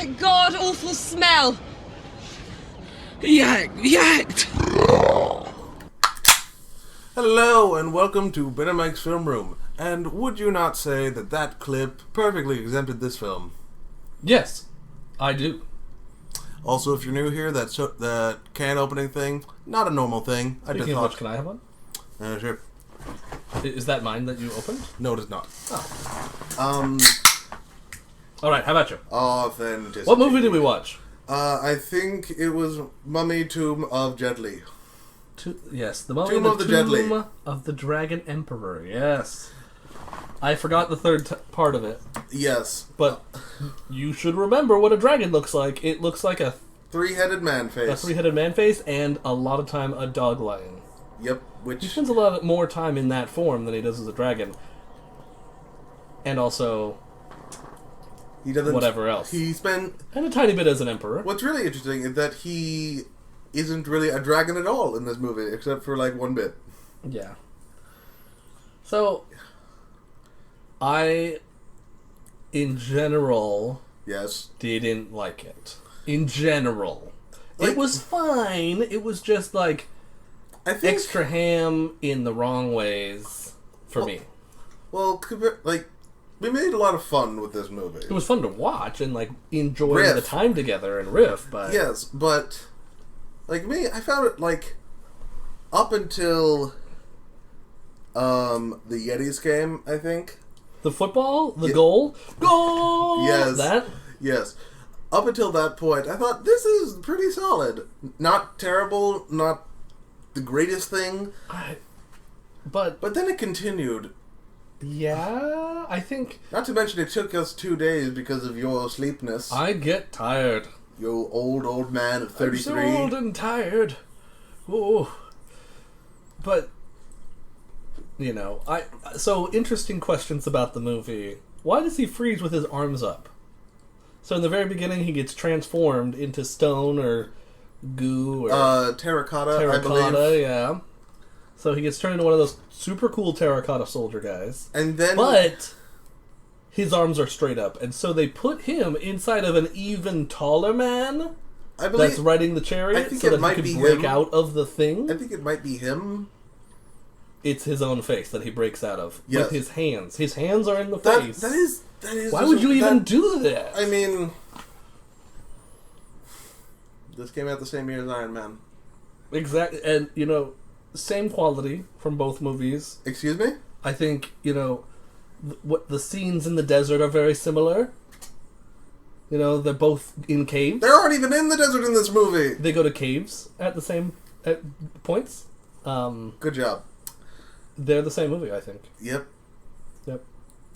that god-awful smell? Yacked! Hello and welcome to Ben and Mike's Film Room. And would you not say that that clip perfectly exempted this film? Yes, I do. Also, if you're new here, that can opening thing, not a normal thing. Speaking of which, can I have one? Sure. Is that mine that you opened? No, it is not. Oh. Alright, how about you? Authenticity. What movie did we watch? I think it was Mummy Tomb of Jet Li. Yes, the Mummy Tomb of the Jet Li. Tomb of the Dragon Emperor, yes. I forgot the third part of it. Yes. But you should remember what a dragon looks like. It looks like a Three-headed man face. a three-headed man face and a lot of time a dog lion. Yep, He which... spends a lot more time in that form than he does as a dragon. And also He doesn't... whatever else. He spent... And a tiny bit as an emperor. What's really interesting is that he isn't really a dragon at all in this movie, except for, like, one bit. Yeah. So, I, in general, Yes. didn't like it. In general. Like- It was fine. It was just, like, I think... extra ham in the wrong ways for me. Well, like, we made a lot of fun with this movie. It was fun to watch and, like, enjoy Riff. the time together and riff, but... Yes, but, like, me, I found it, like, up until, the Yetis game, I think. The football? The goal? Goal! Yes. That? Yes. Up until that point, I thought, this is pretty solid. Not terrible, not the greatest thing, But but then it continued. yeah, I think Not to mention it took us 2 days because of your sleepness. I get tired. You old man of 33. I'm so old and tired. Oh, but you know, so interesting questions about the movie. Why does he freeze with his arms up? So in the very beginning, he gets transformed into stone or goo or Terracotta, I believe. terracotta. Yeah. So he gets turned into one of those super cool terracotta soldier guys. And then... But his arms are straight up, and so they put him inside of an even taller man I believe... that's riding the I chariot think so it that might he be can break him. out of the thing. I think it might be him. It's his own face that he breaks out of Yes. with his hands. His hands are in the That face. That is... Why would you even do that? I mean... This came out the same year as Iron Man. Exactly, and you know, same quality from both movies. Excuse me? I think you know, what the scenes in the desert are very similar. You know, they're both in caves. They aren't even in the desert in this movie! They go to caves at the same points. Good job. They're the same movie, I think. Yep. Yep.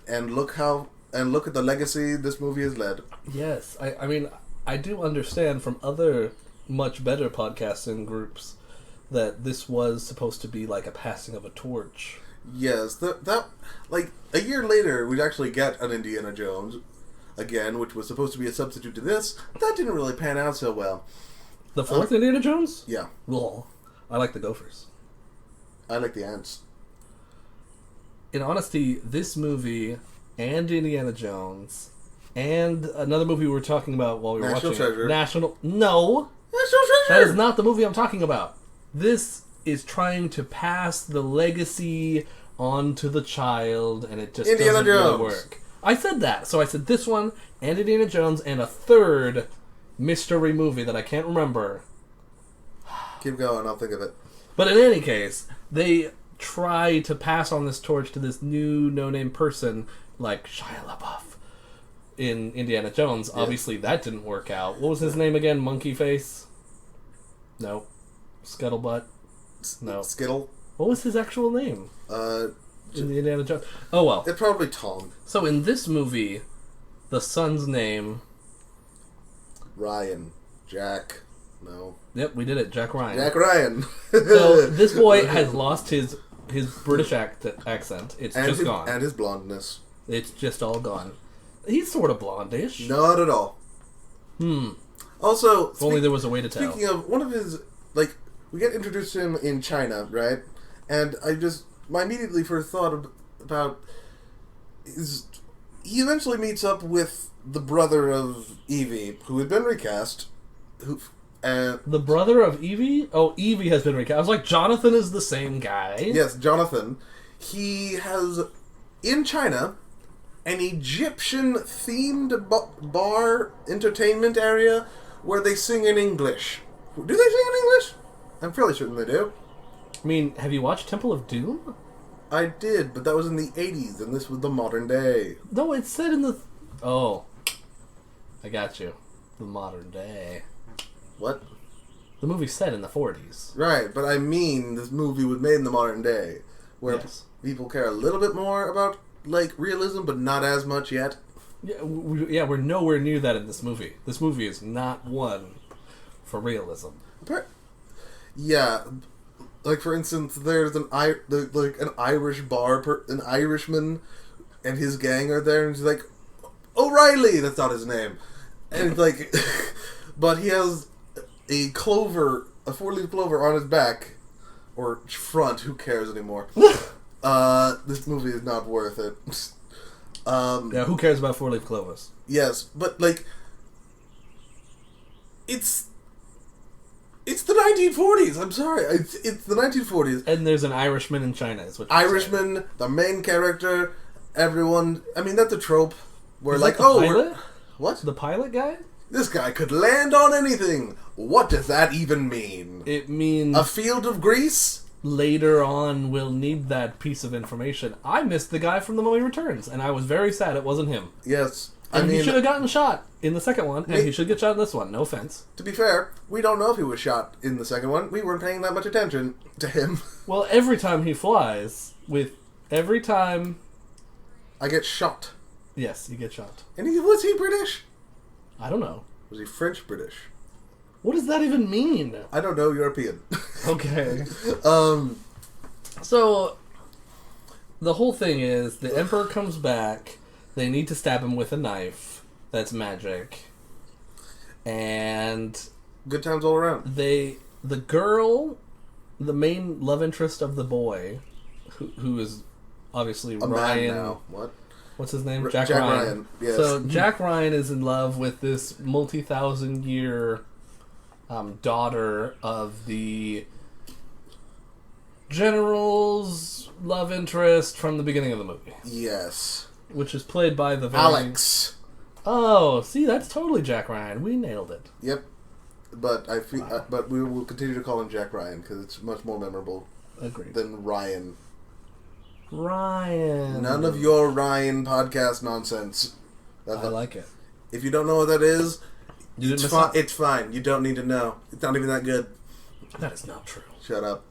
And look at the legacy this movie has led. Yes, I mean, I do understand from other much better podcasting groups that this was supposed to be like a passing of a torch. Yes, that like a year later we'd actually get an Indiana Jones again, which was supposed to be a substitute to this. That didn't really pan out so well. The fourth Indiana Jones? Yeah, Well, I like the Gophers. I like the ants. In honesty, this movie and Indiana Jones and another movie we were talking about while we were National watching Treasure. No, National that Treasure. is not the movie I'm talking about. This is trying to pass the legacy on to the child, and it just Indiana doesn't really Jones. work. I said that, so I said this one and Indiana Jones and a third mystery movie that I can't remember. Keep going. I'll think of it. But in any case, they try to pass on this torch to this new no-name person like Shia LaBeouf in Indiana Jones. Yeah. Obviously, that didn't work out. What was his name again? Monkey Face? No. Scuttlebutt? No. Skittle. What was his actual name Uh, in the Indiana Jones? Oh, well. it's probably Tom. So in this movie, the son's name... Ryan. Jack. No. Yep, we did it. Jack Ryan. Jack Ryan. So this boy has lost his British accent. It's and just his, gone. and his blondness. It's just all gone. He's sort of blondish. Not at all. Also, If only there was a way to tell. speaking of one of his, like, we get introduced to him in China, right? And my immediately first thought about is he eventually meets up with the brother of Evie, who had been recast. The brother of Evie? Oh, Evie has been recast. I was like, Jonathan is the same guy. Yes, Jonathan. He has, in China, an Egyptian-themed bar entertainment area where they sing in English. Do they sing in English? I'm fairly certain they do. I mean, have you watched Temple of Doom? I did, but that was in the 80s, and this was the modern day. No, it's set in the... Oh. I got you. The modern day. What? The movie's set in the 40s. Right, but I mean this movie was made in the modern day, where Yes. people care a little bit more about, like, realism, but not as much yet. Yeah, we're nowhere near that in this movie. This movie is not one for realism. Yeah, like for instance, there's an Irish an Irishman, and his gang are there, and he's like, O'Reilly. That's not his name, and it's like, but he has a 4-leaf clover on his back or front. Who cares anymore? This movie is not worth it. Yeah, who cares about 4-leaf clovers? Yes, but like, it's the 1940s. I'm sorry, it's the 1940s. And there's an Irishman in China, is what you're Irishman, saying. the main character, everyone. I mean, that's a trope. Where Is like, that the oh, pilot? what? The pilot guy? This guy could land on anything. What does that even mean? It means A field of grease? later on we'll need that piece of information. I missed the guy from The Mummy Returns, and I was very sad it wasn't him. Yes. And he should have gotten shot in the second one, and Me- he should get shot in this one. No offense. to be fair, we don't know if he was shot in the second one. We weren't paying that much attention to him. Well, every time he flies, every time... I get shot. Yes, you get shot. And was he British? I don't know. Was he French-British? What does that even mean? I don't know, European. Okay. So, the whole thing is, the Emperor comes back, they need to stab him with a knife that's magic, and Good times all around. the girl, the main love interest of the boy, who is obviously A Ryan... man now. What? What's his name? Jack Ryan, yes. So Jack Ryan is in love with this multi-thousand-year daughter of the general's love interest from the beginning of the movie, Yes. which is played by the very... Alex. Oh, see, that's totally Jack Ryan. We nailed it. Yep. But I feel, but we will continue to call him Jack Ryan because it's much more memorable Agreed. than Ryan. Ryan. None of your Ryan podcast nonsense. I like it. If you don't know what that is, You didn't it's, miss fi- out. it's fine. You don't need to know. It's not even that good. That is not true. Shut up.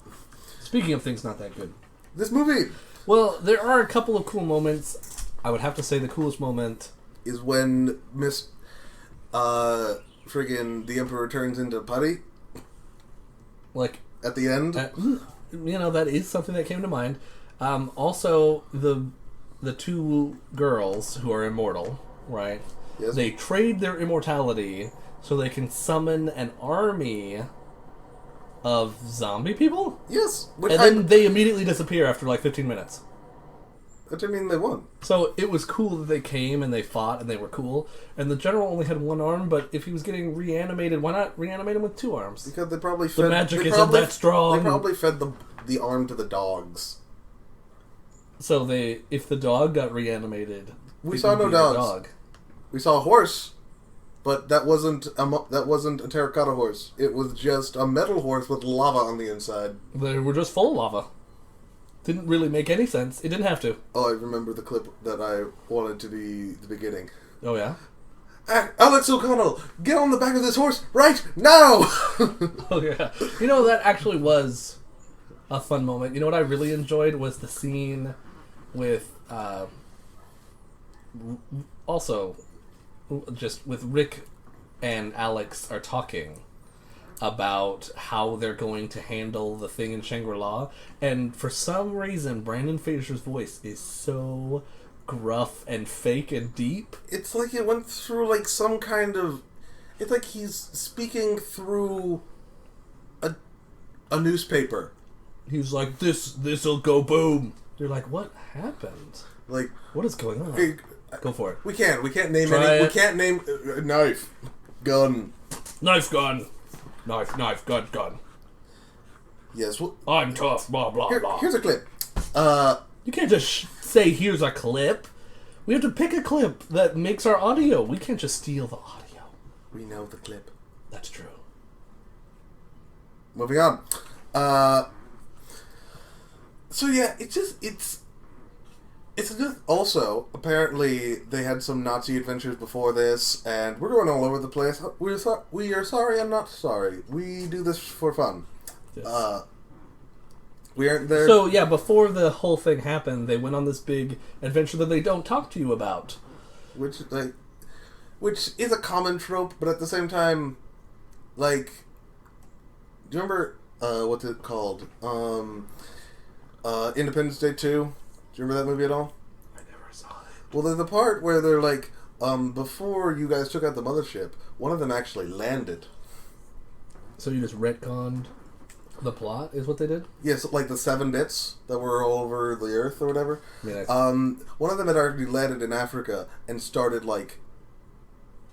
Speaking of things not that good. This movie Well, there are a couple of cool moments. I would have to say the coolest moment... is when friggin' the Emperor turns into Putty Like, at the end. that is something that came to mind. Also, the two girls who are immortal, right? Yes. They trade their immortality so they can summon an army of zombie people? Yes. And then they immediately disappear after like 15 minutes. Which I mean, they won. So it was cool that they came and they fought and they were cool. And the general only had one arm, but if he was getting reanimated, why not reanimate him with two arms? Because they probably fed... magic they isn't probably- that strong. They probably fed the arm to the dogs. So if the dog got reanimated, We it saw would no be the dogs. dog. We saw a horse, but that wasn't a terracotta horse. It was just a metal horse with lava on the inside. They were just full of lava. Didn't really make any sense. It didn't have to. Oh, I remember the clip that I wanted to be the beginning. Oh, yeah? Alex O'Connell, get on the back of this horse right now! Oh, yeah. You know, that actually was a fun moment. You know what I really enjoyed was the scene with, also, just with Rick and Alex are talking about how they're going to handle the thing in Shangri-La, and for some reason Brandon Fraser's voice is so gruff and fake and deep. It's like it went through like some kind of... It's like he's speaking through a newspaper. He was like, this'll go boom. You're like, what happened? Like, What is going on? Go for it. We can't name Try any. We it. can't name knife, gun. Knife gun. Knife, gun. Yes. Well, I'm tough, blah, blah, blah. here's a clip. You can't just say, here's a clip. We have to pick a clip that makes our audio. We can't just steal the audio. We know the clip. That's true. Moving on. So yeah, it's just also apparently they had some Nazi adventures before this, and we're going all over the place. We are sorry. I'm not sorry. We do this for fun. Yes. We aren't there. So yeah, before the whole thing happened, they went on this big adventure that they don't talk to you about. which is a common trope, but at the same time, like, do you remember what's it called? Independence Day 2. Do you remember that movie at all? I never saw it. Well, there's the part where they're like, before you guys took out the mothership, one of them actually landed. So you just retconned the plot, is what they did? Yes, like the 7 bits that were all over the earth or whatever. Yeah. One of them had already landed in Africa and started, like,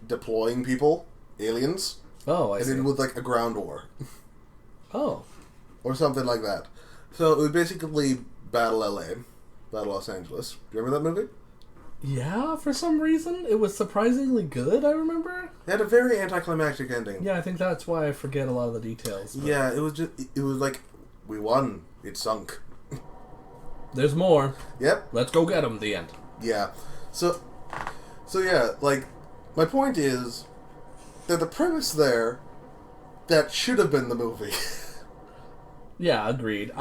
deploying people, aliens, Oh, I and see. then with, like, a ground war. Oh. Or something like that. So it was basically Battle LA, Battle Los Angeles. Do you remember that movie? Yeah, for some reason, it was surprisingly good, I remember. It had a very anticlimactic ending. Yeah, I think that's why I forget a lot of the details. But Yeah, it was like, we won. It sunk. there's more. Yep. Let's go get them, the end. Yeah. So yeah, like, my point is that the premise there that should have been the movie. Yeah, agreed.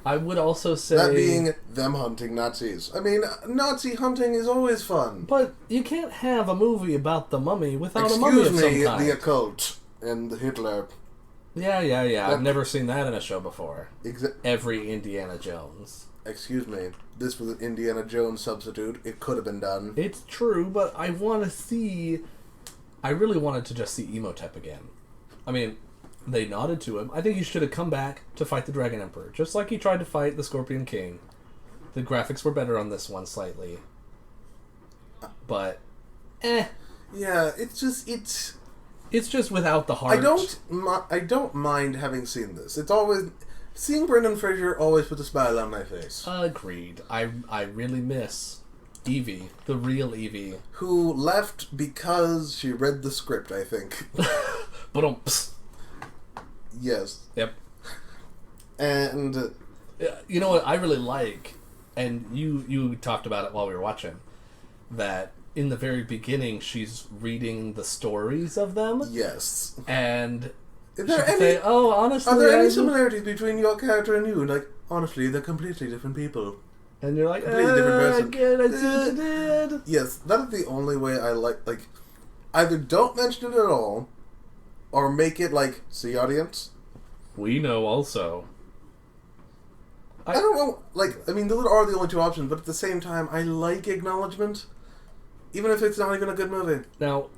I would also say... That being them hunting Nazis. I mean, Nazi hunting is always fun. But you can't have a movie about the mummy without a mummy Excuse of me, some kind. the occult and Hitler. Yeah. I've never seen that in a show before. Every Indiana Jones. Excuse me. This was an Indiana Jones substitute. It could have been done. It's true, but I want to see... I really wanted to just see Emotep again. I mean, they nodded to him. I think he should have come back to fight the Dragon Emperor, just like he tried to fight the Scorpion King. The graphics were better on this one slightly. But, Yeah, it's just without the heart. I don't mind having seen this. It's always... Seeing Brendan Fraser always puts a smile on my face. Agreed. I really miss Evie, the real Evie. Who left because she read the script, I think. But Yes. Yep. And... You know what I really like, and you talked about it while we were watching, that in the very beginning she's reading the stories of them. Yes. And Is there she any... say, "Oh, honestly, Are there I any do-" similarities between your character and you? Like, honestly, they're completely different people. And you're like, Completely different person. Good, I see what you did. Yes, that is the only way I like, either don't mention it at all, or make it like, see, audience? We know also. I don't know, I mean, those are the only 2 options, but at the same time, I like acknowledgement, even if it's not even a good movie. Now,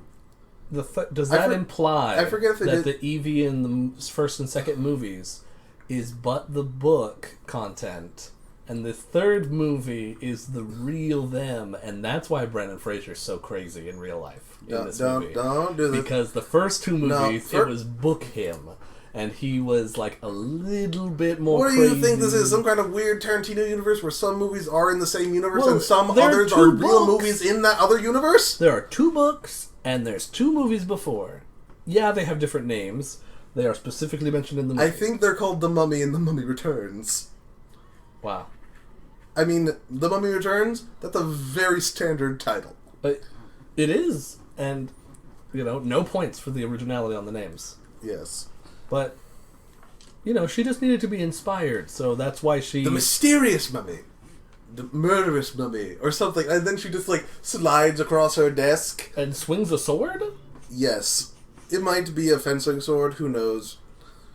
does that imply I forget if they that did... the Evie in the first and second movies is but the book content, and the third movie is the real them, and that's why Brendan Fraser's so crazy in real life in this movie? Don't do this. Because the first 2 movies, No, it was book him, and he was like a little bit more What do crazy. you think this is? Some kind of weird Tarantino universe where some movies are in the same universe Well, and some there are others 2 are real books. movies in that other universe? There are 2 books, and there's 2 movies before. Yeah, they have different names. They are specifically mentioned in the movie. I think they're called The Mummy and The Mummy Returns. Wow. I mean, The Mummy Returns, that's a very standard title. But it is, and, no points for the originality on the names. Yes. But, she just needed to be inspired, so that's why she... The mysterious mummy. The murderous mummy. Or something. And then she just, slides across her desk. And swings a sword? Yes. It might be a fencing sword, who knows.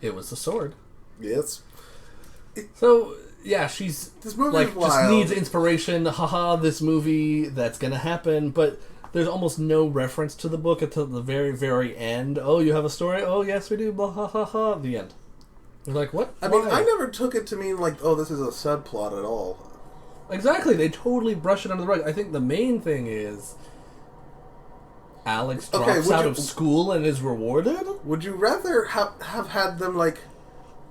It was a sword. Yes. So, yeah, she's... This movie is just wild. needs inspiration. Haha, this movie, that's gonna happen. But there's almost no reference to the book until the very, very end. Oh, you have a story? Oh, yes, we do. Blah, ha, ha, ha. The end. You're like, what? I mean, Why? I never took it to mean, oh, this is a subplot at all. Exactly, they totally brush it under the rug. I think the main thing is Alex drops out of school and is rewarded? Would you rather have had them, like,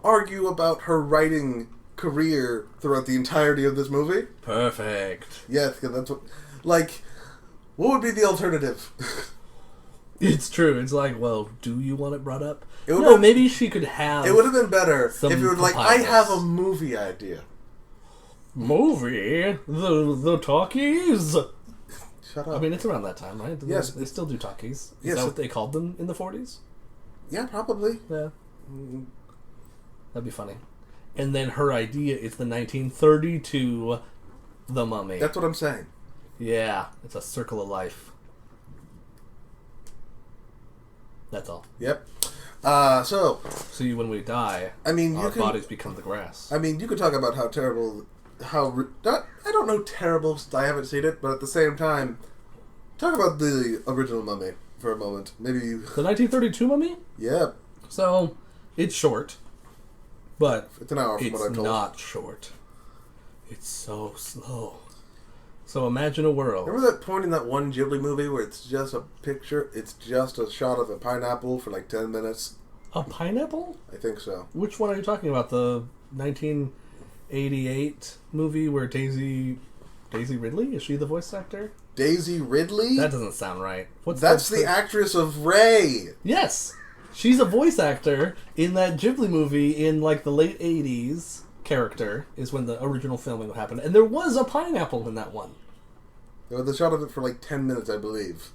argue about her writing career throughout the entirety of this movie? Perfect. Yes, because that's what... Like, what would be the alternative? It's true. It's like, well, do you want it brought up? Maybe she could have... It would have been better if you were like, I have a movie idea. Movie? The talkies? Shut up. I mean, it's around that time, right? Yes. They still do talkies. Is Yes. that what they called them in the 40s? Yeah, probably. Yeah. That'd be funny. And then her idea is the 1932 The Mummy. That's what I'm saying. Yeah. It's a circle of life. That's all. Yep. So See, when we die, I mean, our bodies become the grass. I mean, you could talk about how terrible, I don't know terrible, I haven't seen it, but at the same time, talk about the original Mummy for a moment. Maybe you... The 1932 Mummy? Yeah. So, it's short, but It's an hour from what I'm it's told. not short. It's so slow. So imagine a world. Remember that point in that one Ghibli movie where it's just a picture, it's just a shot of a pineapple for like 10 minutes? A pineapple? I think so. Which one are you talking about? The 1988 movie where Daisy Ridley? Is she the voice actor? Daisy Ridley? That doesn't sound right. That's the actress of Ray! Yes! She's a voice actor in that Ghibli movie in like the late 80s. Character is when the original filming happened. And there was a pineapple in that one. There was a shot of it for like 10 minutes, I believe.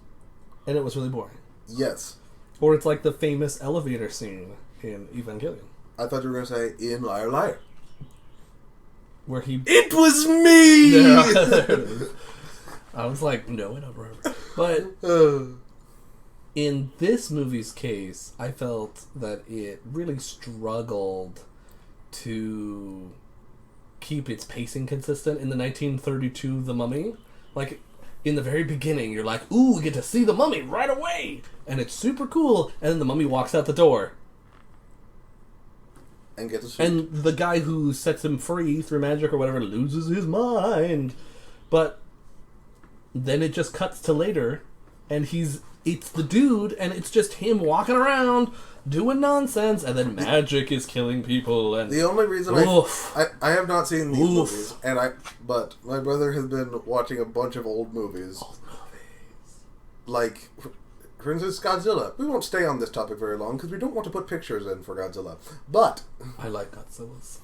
And it was really boring. Yes. Or it's like the famous elevator scene in Evangelion. I thought you were going to say in Liar Liar. Where he... It was me! Yeah, there it is. I was like, no, I don't remember. But in this movie's case, I felt that it really struggled to keep its pacing consistent in the 1932 The Mummy. Like, in the very beginning, you're like, ooh, we get to see the mummy right away! And it's super cool, and then the mummy walks out the door. And gets a suit. And the guy who sets him free through magic or whatever loses his mind. But then it just cuts to later, and it's the dude, and it's just him walking around doing nonsense, and then magic is killing people. And the only reason I have not seen these movies, but my brother has been watching a bunch of old movies. Like, for instance, Godzilla. We won't stay on this topic very long because we don't want to put pictures in for Godzilla. But I like Godzilla's.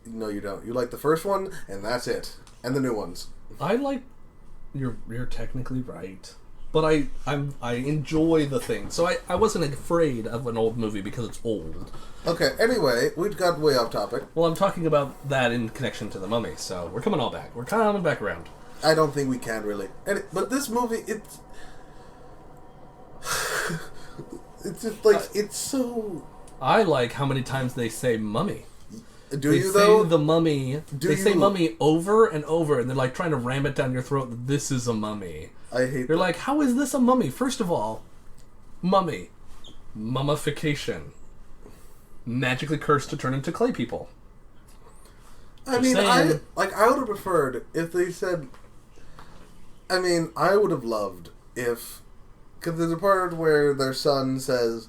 No, you don't. You like the first one, and that's it, and the new ones. I like. You're technically right. But I enjoy the thing. So I wasn't afraid of an old movie because it's old. Okay, anyway, we've got way off topic. Well, I'm talking about that in connection to The Mummy, so we're coming all back. We're coming back around. I don't think we can really. But this movie, it's... it's just like, it's so... I like how many times they say mummy. They say the mummy. They say mummy over and over, and they're like trying to ram it down your throat that this is a mummy. I hate You're like, how is this a mummy? First of all, mummy. Mummification. Magically cursed to turn into clay people. I mean, I would have preferred if they said... I mean, I would have loved if... Because there's a part where their son says,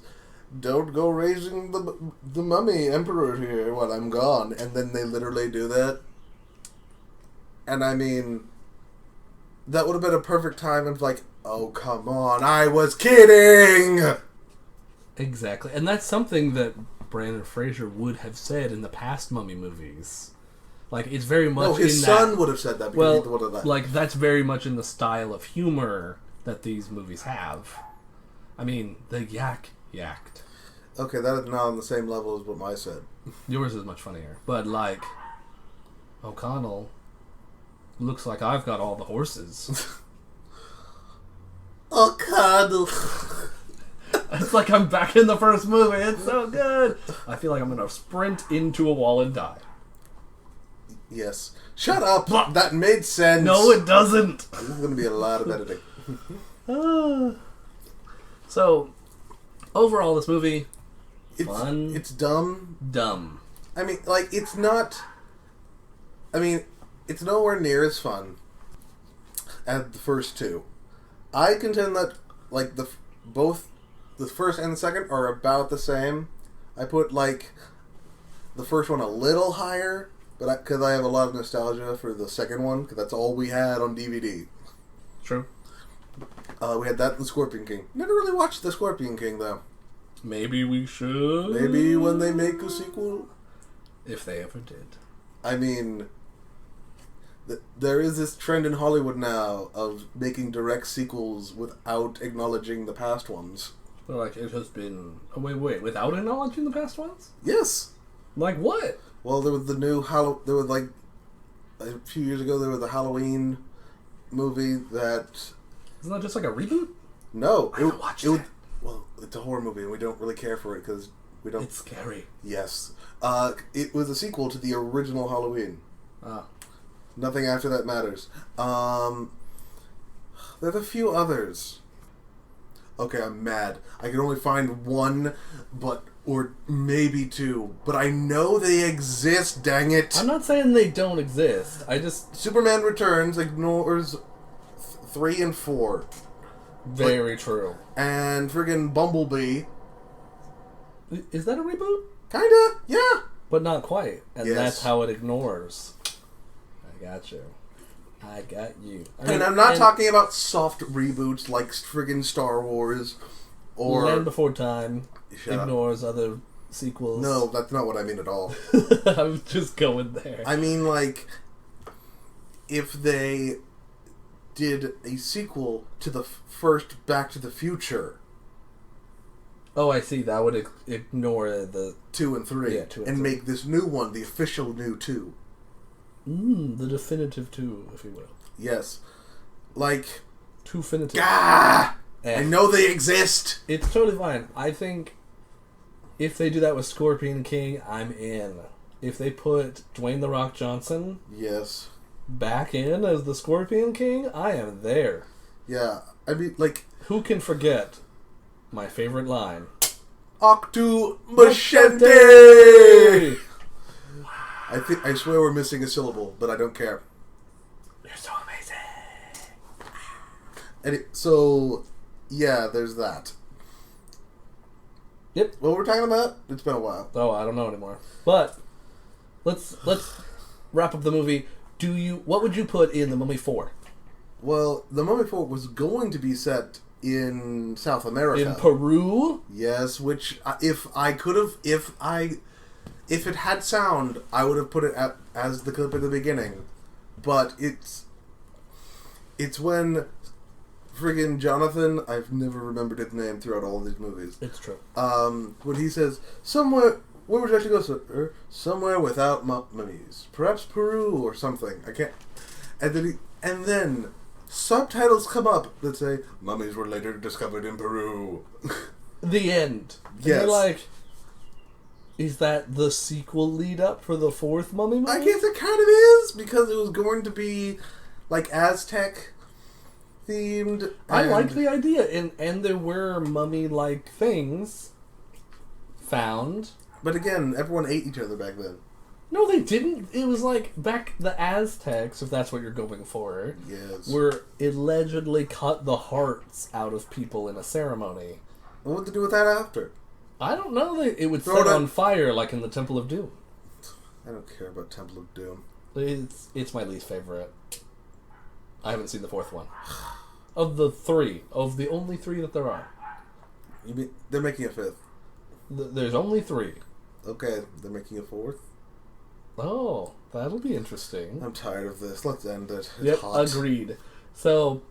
don't go raising the mummy emperor here while I'm gone. And then they literally do that. And I mean... That would have been a perfect time of like, oh, come on, I was kidding! Exactly. And that's something that Brandon Fraser would have said in the past Mummy movies. Like, it's very much his son would have said that because he would have that. Like, that's very much in the style of humor that these movies have. I mean, the yak yacked. Okay, that is not on the same level as what I said. Yours is much funnier. But, like, O'Connell... Looks like I've got all the horses. O'Connell. It's like I'm back in the first movie. It's so good. I feel like I'm going to sprint into a wall and die. Yes. Shut up. That made sense. No, it doesn't. This is going to be a lot of editing. So, overall, this movie, fun. It's dumb. Dumb. I mean, like, it's not... I mean... it's nowhere near as fun as the first two. I contend that like both the first and the second are about the same. I put like the first one a little higher, but because I have a lot of nostalgia for the second one, because that's all we had on DVD. True. We had that and Scorpion King. Never really watched the Scorpion King though. Maybe we should. Maybe when they make a sequel. If they ever did. I mean, there is this trend in Hollywood now of making direct sequels without acknowledging the past ones. But like it has been. Oh wait! Without acknowledging the past ones? Yes. Like what? Well, there was the new There was like a few years ago. There was a Halloween movie that. Isn't that just like a reboot? No, I haven't watched it. Well, it's a horror movie, and we don't really care for it because we don't. It's scary. Yes. It was a sequel to the original Halloween. Ah. Nothing after that matters. There's a few others. Okay, I'm mad. I can only find one, or maybe two, but I know they exist, dang it! I'm not saying they don't exist. I just... Superman Returns ignores 3 and 4. Very true. And friggin' Bumblebee. Is that a reboot? Kinda, yeah. But not quite. And Yes. that's how it ignores. I got you. I got you. And I'm not talking about soft reboots like friggin' Star Wars or... Land Before Time Shut up. ignores other sequels. No, that's not what I mean at all. I was just going there. I mean, like, if they did a sequel to the first Back to the Future... Oh, I see. That would ignore the... 2 and 3. Yeah, 2 and and 3. make this new one the official new 2. The definitive 2, if you will. Yes. Like... Two-finitive. Gah! Eh. I know they exist! It's totally fine. I think if they do that with Scorpion King, I'm in. If they put Dwayne The Rock Johnson Yes. back in as the Scorpion King, I am there. Yeah. I mean, like... Who can forget my favorite line? Octu Machete! I swear we're missing a syllable, but I don't care. You're so amazing. So, yeah, there's that. Yep. What we're talking about? It's been a while. Oh, I don't know anymore. But let's wrap up the movie. What would you put in The Mummy 4? Well, The Mummy 4 was going to be set in South America. In Peru? Yes, which if it had sound, I would have put it as the clip at the beginning. But it's when friggin' Jonathan, I've never remembered his name throughout all of these movies. It's true. When he says, where would you like to go, sir? Somewhere without mummies. Perhaps Peru or something. I can't. And then subtitles come up that say, mummies were later discovered in Peru. The end. And Yes. you're like, is that the sequel lead up for the fourth Mummy movie? I guess it kind of is, because it was going to be like Aztec themed. I like the idea, and there were mummy-like things found. But again, everyone ate each other back then. No, they didn't. It was like back the Aztecs, if that's what you're going for. Yes. Were allegedly cut the hearts out of people in a ceremony. And what to do with that after? I don't know. It would Throw set it on in- fire like in the Temple of Doom. I don't care about Temple of Doom. It's my least favorite. I haven't seen the fourth one. Of the only three that there are. You mean they're making a fifth? There's only three. Okay, they're making a fourth. Oh, that'll be interesting. I'm tired of this. Let's end it. It's Yep, hot. agreed. So,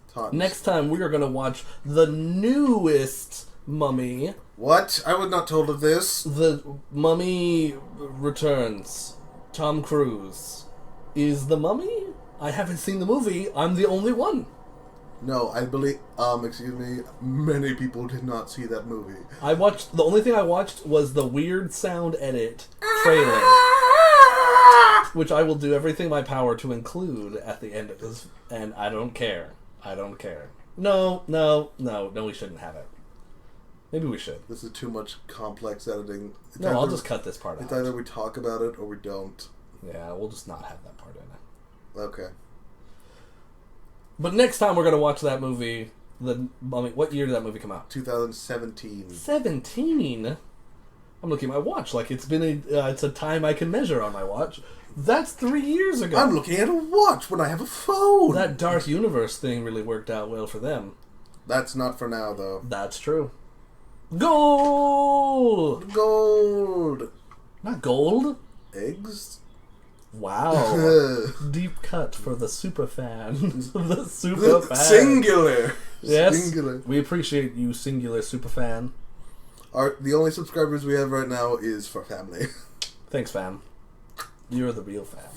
It's hot. next time we are going to watch the newest Mummy. What? I was not told of this. The Mummy Returns. Tom Cruise. Is the Mummy? I haven't seen the movie. I'm the only one. No, I believe. Excuse me. Many people did not see that movie. The only thing I watched was the weird sound edit trailer, which I will do everything in my power to include at the end of this, and I don't care. I don't care. No, we shouldn't have it. Maybe we should. This is too much complex editing. No, I'll just cut this part It's out. either we talk about it or we don't. Yeah, we'll just not have that part in it. Okay. But next time we're gonna watch that movie. What year did that movie come out? 2017. 17. I'm looking at my watch like it's been it's a time I can measure on my watch. That's 3 years ago. I'm looking at a watch when I have a phone. That Dark Universe thing really worked out well for them. That's not for now, though. That's true. Gold! Gold. Not gold. Eggs. Wow. Deep cut for the super fans. The super fan. Singular. Yes. Singular. We appreciate you, singular super fan. The only subscribers we have right now is for family. Thanks, fam. You're the real fan.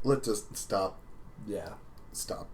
Let's just stop. Yeah. Stop.